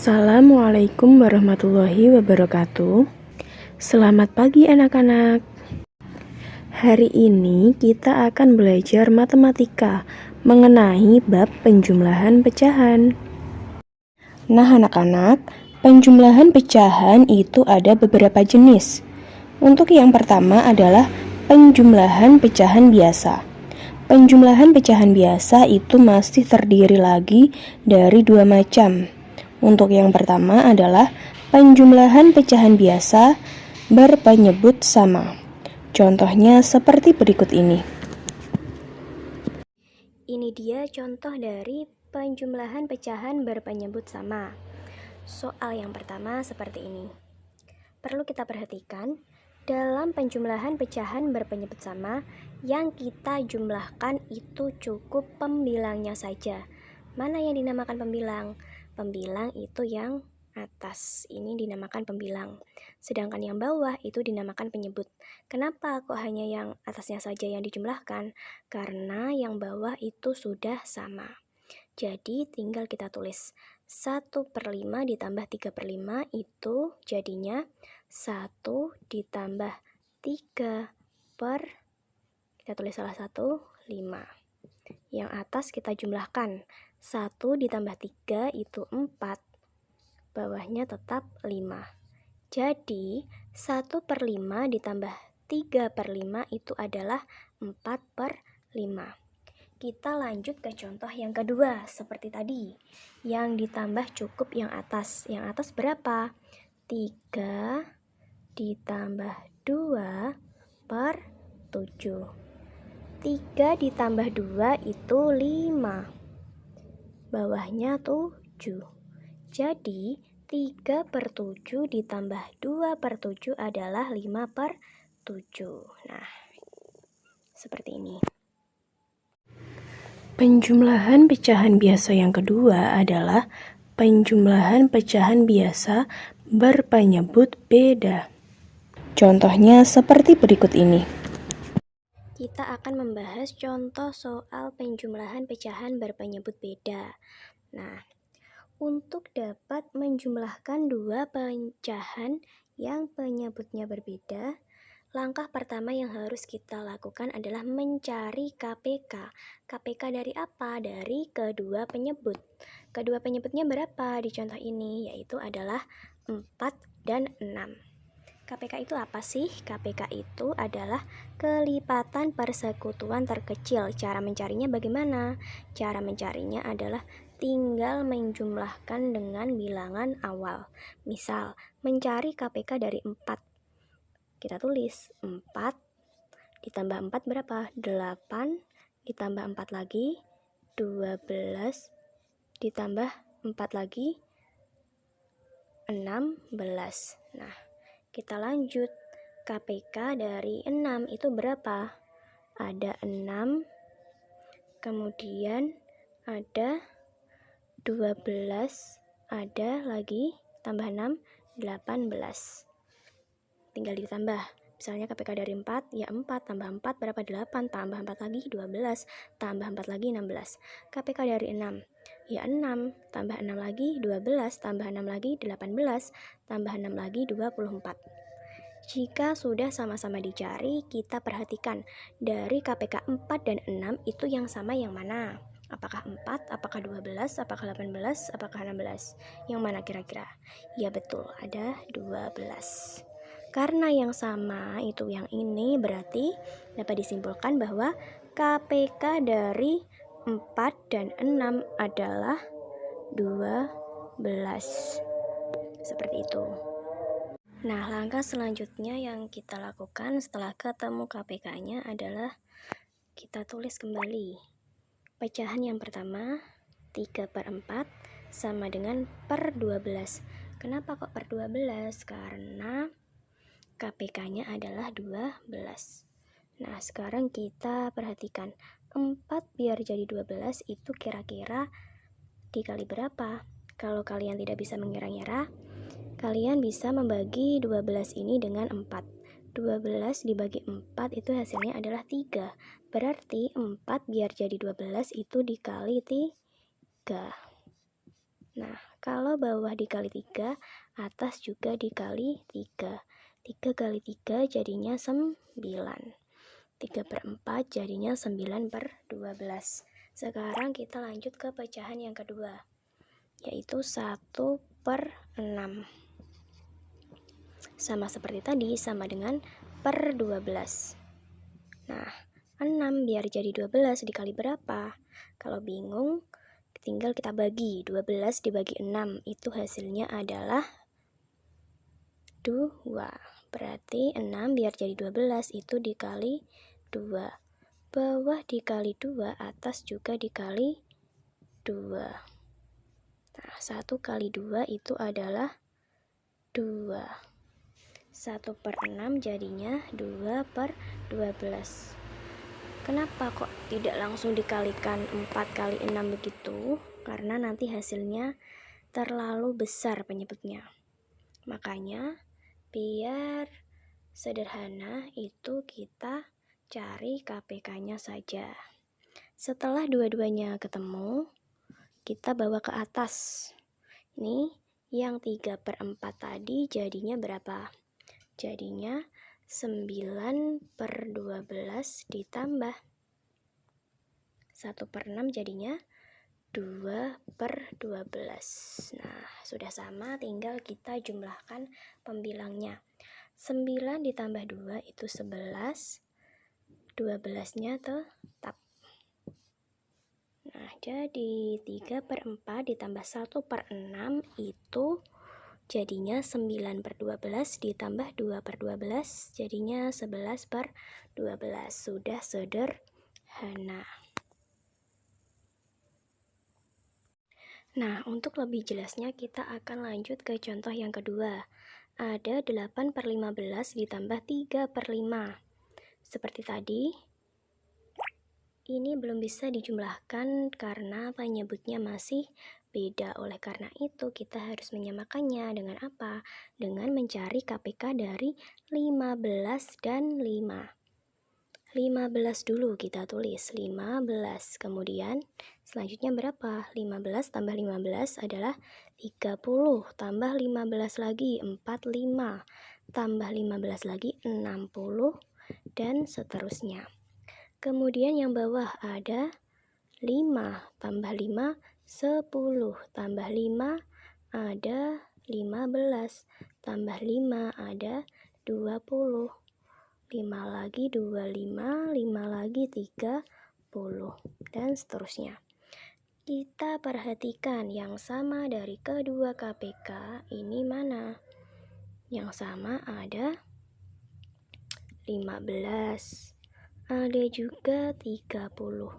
Assalamualaikum warahmatullahi wabarakatuh. Selamat pagi anak-anak. Hari ini kita akan belajar matematika mengenai bab penjumlahan pecahan. Nah anak-anak, penjumlahan pecahan itu ada beberapa jenis. Untuk yang pertama adalah penjumlahan pecahan biasa. Penjumlahan pecahan biasa itu masih terdiri lagi dari dua macam. Untuk yang pertama adalah penjumlahan pecahan biasa berpenyebut sama. Contohnya seperti berikut ini. Ini dia contoh dari penjumlahan pecahan berpenyebut sama. Soal yang pertama seperti ini. Perlu kita perhatikan, dalam penjumlahan pecahan berpenyebut sama, yang kita jumlahkan itu cukup pembilangnya saja. Mana yang dinamakan pembilang? Pembilang itu yang atas, ini dinamakan pembilang. Sedangkan yang bawah itu dinamakan penyebut. Kenapa kok hanya yang atasnya saja yang dijumlahkan? Karena yang bawah itu sudah sama. Jadi tinggal kita tulis 1/5 ditambah 3/5 itu jadinya 1 ditambah 3 per, kita tulis salah satu, 5. Yang atas kita jumlahkan, 1 ditambah 3 itu 4, bawahnya tetap 5. Jadi 1/5 ditambah 3/5 itu adalah 4/5. Kita lanjut ke contoh yang kedua, seperti tadi. Yang ditambah cukup yang atas. Yang atas berapa? 3 ditambah 2 per 7. 3 ditambah 2 itu 5. Bawahnya 7. Jadi 3/7 ditambah 2/7 adalah 5/7. Nah, seperti ini. Penjumlahan pecahan biasa yang kedua adalah penjumlahan pecahan biasa berpenyebut beda. Contohnya seperti berikut ini. Kita akan membahas contoh soal penjumlahan pecahan berpenyebut beda. Nah, untuk dapat menjumlahkan dua pecahan yang penyebutnya berbeda, langkah pertama yang harus kita lakukan adalah mencari KPK. KPK dari apa? Dari kedua penyebut. Kedua penyebutnya berapa di contoh ini? Yaitu adalah 4 dan 6. KPK itu apa sih? KPK itu adalah kelipatan persekutuan terkecil. Cara mencarinya bagaimana? Cara mencarinya adalah tinggal menjumlahkan dengan bilangan awal. Misal, mencari KPK dari 4. Kita tulis 4 ditambah 4 berapa? 8 ditambah 4 lagi 12 ditambah 4 lagi 16. Nah, kita lanjut. KPK dari 6 itu berapa? Ada 6, kemudian ada 12, ada lagi tambah 6, 18. Tinggal ditambah. Misalnya KPK dari 4, ya 4 tambah 4 berapa? 8, tambah 4 lagi 12, tambah 4 lagi 16. KPK dari 6, ya 6, tambah 6 lagi 12, tambah 6 lagi 18, tambah 6 lagi 24. Jika sudah sama-sama dicari, kita perhatikan dari KPK 4 dan 6 itu yang sama yang mana? Apakah 4, apakah 12, apakah 18, apakah 16? Yang mana kira-kira? Ya betul, ada 12. Karena yang sama itu yang ini, berarti dapat disimpulkan bahwa KPK dari 4 dan 6 adalah 12. Seperti itu. Nah, langkah selanjutnya yang kita lakukan setelah ketemu KPK-nya adalah kita tulis kembali. Pecahan yang pertama, 3/4 sama dengan per 12. Kenapa kok per 12? Karena KPK-nya adalah 12. Nah, sekarang kita perhatikan. 4 biar jadi 12 itu kira-kira dikali berapa? Kalau kalian tidak bisa mengira-ngira, kalian bisa membagi 12 ini dengan 4. 12 dibagi 4 itu hasilnya adalah 3. Berarti 4 biar jadi 12 itu dikali 3. Nah, kalau bawah dikali 3, atas juga dikali 3. 3 kali 3 jadinya 9. 3/4 jadinya 9/12. Sekarang kita lanjut ke pecahan yang kedua, yaitu 1/6. Sama seperti tadi, sama dengan per 12. Nah, 6 biar jadi 12 dikali berapa? Kalau bingung, tinggal kita bagi. 12 dibagi 6, itu hasilnya adalah 2. Berarti 6 biar jadi 12 itu dikali 2. Bawah dikali 2, atas juga dikali 2. Nah, 1 kali 2 itu adalah 2. 1/6 jadinya 2/12. Kenapa kok tidak langsung dikalikan 4 kali 6 begitu? Karena nanti hasilnya terlalu besar penyebutnya. Makanya biar sederhana itu kita cari KPK-nya saja. Setelah dua-duanya ketemu, kita bawa ke atas. Ini yang 3/4 tadi jadinya berapa? Jadinya 9/12 ditambah 1/6 jadinya 2/12. Nah, sudah sama, tinggal kita jumlahkan pembilangnya. 9 ditambah 2 itu 11. 12-nya tetap. Nah, jadi 3/4 ditambah 1/6 itu jadinya 9/12 ditambah 2/12 jadinya 11/12. Sudah sederhana. Nah, untuk lebih jelasnya kita akan lanjut ke contoh yang kedua. Ada 8/15 ditambah 3/5. Seperti tadi, ini belum bisa dijumlahkan karena penyebutnya masih beda. Oleh karena itu, kita harus menyamakannya dengan apa? Dengan mencari KPK dari 15 dan 5. 15 dulu kita tulis, 15. Kemudian selanjutnya berapa? 15 tambah 15 adalah 30. Tambah 15 lagi 45. Tambah 15 lagi 60 dan seterusnya. Kemudian yang bawah ada 5 tambah 5 10. Tambah 5 ada 15. Tambah 5 ada 20. 5 lagi 25, 5 lagi 30, dan seterusnya. Kita perhatikan yang sama dari kedua KPK ini mana? Yang sama ada 15, ada juga 30.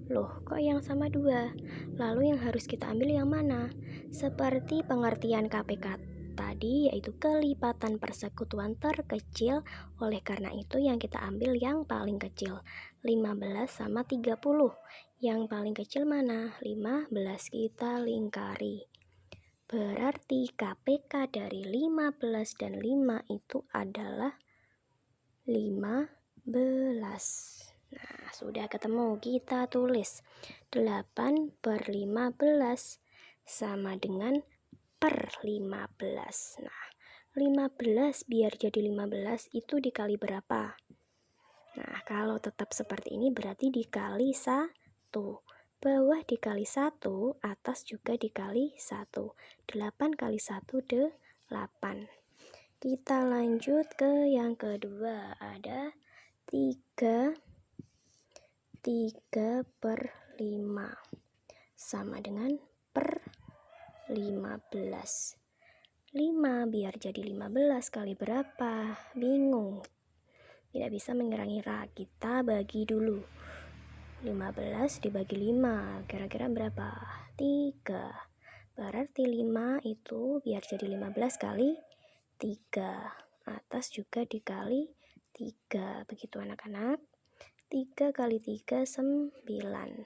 Loh, kok yang sama 2? Lalu yang harus kita ambil yang mana? Seperti pengertian KPK tadi, yaitu kelipatan persekutuan terkecil. Oleh karena itu yang kita ambil yang paling kecil, 15 sama 30. Yang paling kecil mana? 15, kita lingkari. Berarti KPK dari 15 dan 5 itu adalah 15. Nah, sudah ketemu, kita tulis 8/15 sama dengan per 15. Nah, 15 biar jadi 15 itu dikali berapa? Nah, kalau tetap seperti ini berarti dikali 1. Bawah dikali 1, atas juga dikali 1. 8 kali 1, 8. Kita lanjut ke yang kedua. Ada 3/5 sama dengan per 15. 5 biar jadi 15 kali berapa? Bingung. Tidak bisa mengira-ngira. Kita bagi dulu. 15 dibagi 5. Kira-kira berapa? 3. Berarti 5 itu biar jadi 15 kali 3. Atas juga dikali 3. Begitu anak-anak. 3 kali 3, 9.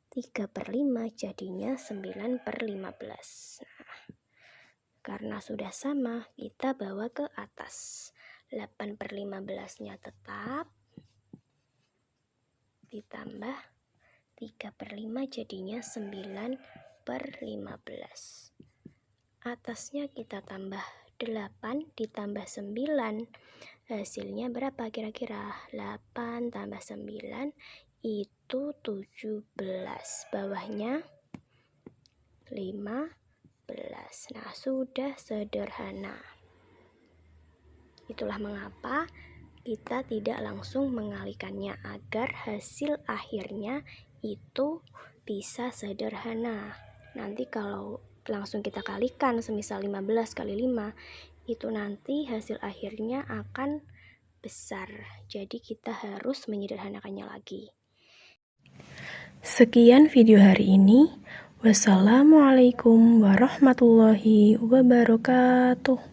3/5 jadinya 9/15. Nah, karena sudah sama, kita bawa ke atas. 8/15-nya tetap, ditambah 3/5 jadinya 9/15. per 15. Atasnya kita tambah 8 ditambah 9. Hasilnya berapa kira-kira? 8 tambah 9 itu 17. Bawahnya 15. Nah, sudah sederhana. Itulah mengapa kita tidak langsung mengalihkannya agar hasil akhirnya itu bisa sederhana. Nanti kalau langsung kita kalikan, semisal 15 kali 5, itu nanti hasil akhirnya akan besar. Jadi kita harus menyederhanakannya lagi. Sekian video hari ini. Wassalamualaikum warahmatullahi wabarakatuh.